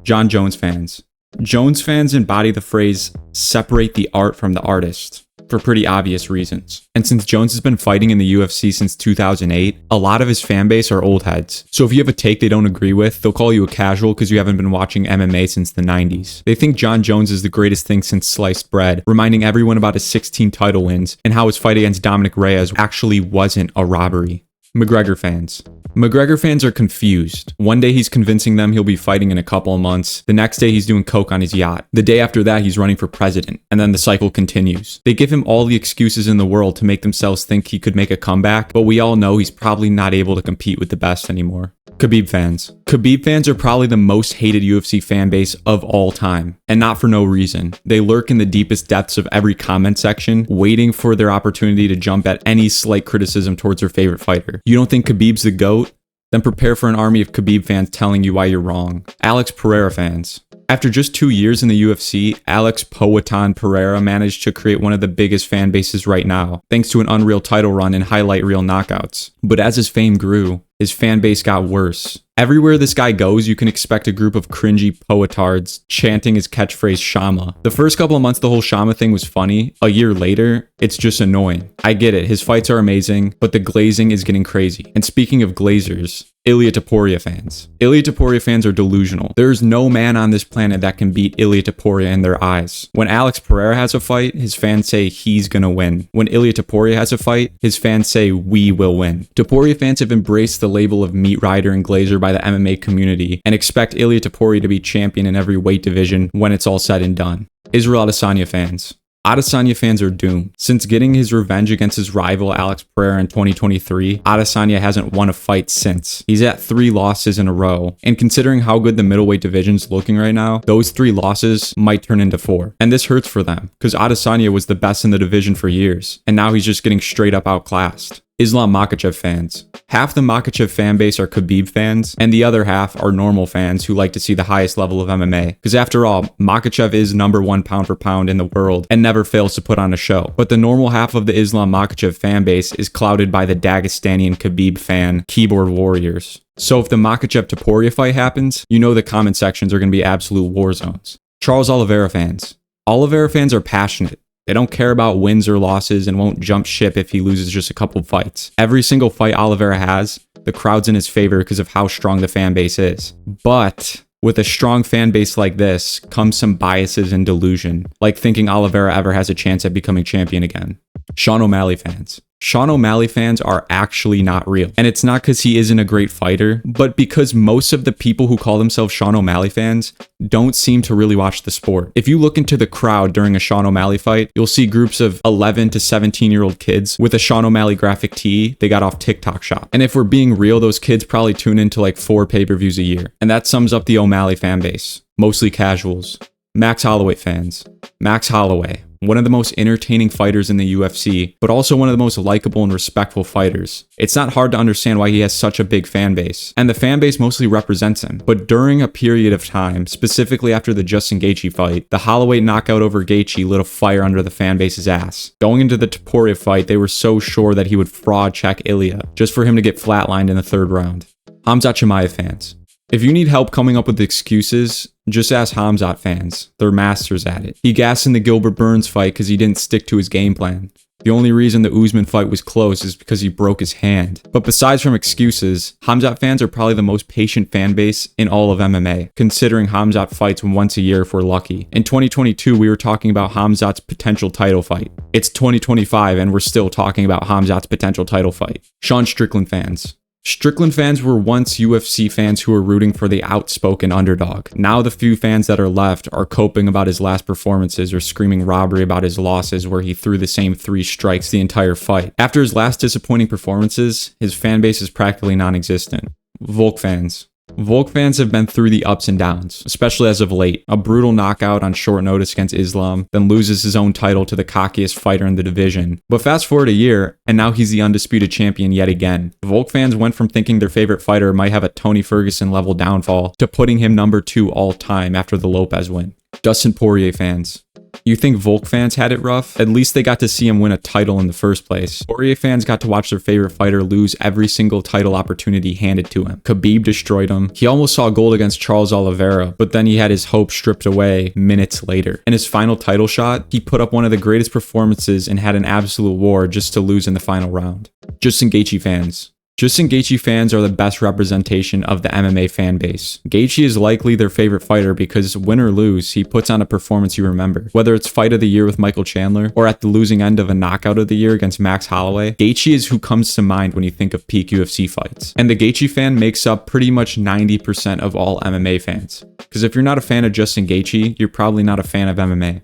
Jon Jones fans. Jones fans embody the phrase, separate the art from the artist, for pretty obvious reasons. And since Jones has been fighting in the UFC since 2008, a lot of his fan base are old heads. So if you have a take they don't agree with, they'll call you a casual because you haven't been watching MMA since the 90s. They think Jon Jones is the greatest thing since sliced bread, reminding everyone about his 16 title wins and how his fight against Dominic Reyes actually wasn't a robbery. McGregor fans. McGregor fans are confused. One day he's convincing them he'll be fighting in a couple of months. The next day he's doing coke on his yacht. The day after that he's running for president. And then the cycle continues. They give him all the excuses in the world to make themselves think he could make a comeback, but we all know he's probably not able to compete with the best anymore. Khabib fans. Khabib fans are probably the most hated UFC fan base of all time, and not for no reason. They lurk in the deepest depths of every comment section, waiting for their opportunity to jump at any slight criticism towards their favorite fighter. You don't think Khabib's the GOAT? Then prepare for an army of Khabib fans telling you why you're wrong. Alex Pereira fans. After just 2 years in the UFC, Alex Poatan Pereira managed to create one of the biggest fan bases right now, thanks to an unreal title run and highlight reel knockouts. But as his fame grew, his fan base got worse. Everywhere this guy goes, you can expect a group of cringy poetards chanting his catchphrase Shama. The first couple of months, the whole Shama thing was funny. A year later, it's just annoying. I get it, his fights are amazing, but the glazing is getting crazy. And speaking of glazers, Ilia Topuria fans. Ilia Topuria fans are delusional. There's no man on this planet that can beat Ilia Topuria in their eyes. When Alex Pereira has a fight, his fans say he's gonna win. When Ilia Topuria has a fight, his fans say we will win. Topuria fans have embraced the label of meat rider and glazer by the MMA community and expect Ilia Topuria to be champion in every weight division when it's all said and done. Israel Adesanya fans. Adesanya fans are doomed. Since getting his revenge against his rival Alex Pereira in 2023, Adesanya hasn't won a fight since. He's at 3 losses in a row, and considering how good the middleweight division's looking right now, those 3 losses might turn into 4. And this hurts for them, because Adesanya was the best in the division for years, and now he's just getting straight up outclassed. Islam Makhachev fans. Half the Makhachev fan base are Khabib fans, and the other half are normal fans who like to see the highest level of MMA. Because after all, Makhachev is #1 pound for pound in the world and never fails to put on a show. But the normal half of the Islam Makhachev fan base is clouded by the Dagestani Khabib fan keyboard warriors. So if the Makhachev Topuria fight happens, you know the comment sections are going to be absolute war zones. Charles Oliveira fans. Oliveira fans are passionate. They don't care about wins or losses and won't jump ship if he loses just a couple fights. Every single fight Oliveira has, the crowd's in his favor because of how strong the fan base is. But with a strong fan base like this comes some biases and delusion, like thinking Oliveira ever has a chance at becoming champion again. Sean O'Malley fans. Sean O'Malley fans are actually not real. And it's not because he isn't a great fighter, but because most of the people who call themselves Sean O'Malley fans don't seem to really watch the sport. If you look into the crowd during a Sean O'Malley fight, you'll see groups of 11 to 17-year-old kids with a Sean O'Malley graphic tee they got off TikTok Shop. And if we're being real, those kids probably tune into like 4 pay-per-views a year. And that sums up the O'Malley fan base. Mostly casuals. Max Holloway fans. Max Holloway. One of the most entertaining fighters in the UFC, but also one of the most likable and respectful fighters. It's not hard to understand why he has such a big fan base, and the fan base mostly represents him. But during a period of time, specifically after the Justin Gaethje fight, the Holloway knockout over Gaethje lit a fire under the fan base's ass. Going into the Topuria fight, they were so sure that he would fraud check Ilia, just for him to get flatlined in the 3rd round. Khamzat Chimaev fans. If you need help coming up with excuses, just ask Khamzat fans. They're masters at it. He gassed in the Gilbert Burns fight because he didn't stick to his game plan. The only reason the Usman fight was close is because he broke his hand. But besides from excuses, Khamzat fans are probably the most patient fan base in all of MMA, considering Khamzat fights once a year if we're lucky. In 2022, we were talking about Khamzat's potential title fight. It's 2025 and we're still talking about Khamzat's potential title fight. Sean Strickland fans. Strickland fans were once UFC fans who were rooting for the outspoken underdog. Now the few fans that are left are coping about his last performances or screaming robbery about his losses where he threw the same 3 strikes the entire fight. After his last disappointing performances, his fan base is practically non-existent. Volk fans. Volk fans have been through the ups and downs, especially as of late. A brutal knockout on short notice against Islam, then loses his own title to the cockiest fighter in the division. But fast forward a year, and now he's the undisputed champion yet again. Volk fans went from thinking their favorite fighter might have a Tony Ferguson level downfall to putting him #2 all time after the Lopez win. Dustin Poirier fans. You think Volk fans had it rough? At least they got to see him win a title in the first place. Poirier fans got to watch their favorite fighter lose every single title opportunity handed to him. Khabib destroyed him. He almost saw gold against Charles Oliveira, but then he had his hope stripped away minutes later. In his final title shot, he put up one of the greatest performances and had an absolute war just to lose in the final round. Justin Gaethje fans. Justin Gaethje fans are the best representation of the MMA fan base. Gaethje is likely their favorite fighter because win or lose, he puts on a performance you remember. Whether it's fight of the year with Michael Chandler or at the losing end of a knockout of the year against Max Holloway, Gaethje is who comes to mind when you think of peak UFC fights. And the Gaethje fan makes up pretty much 90% of all MMA fans. Because if you're not a fan of Justin Gaethje, you're probably not a fan of MMA.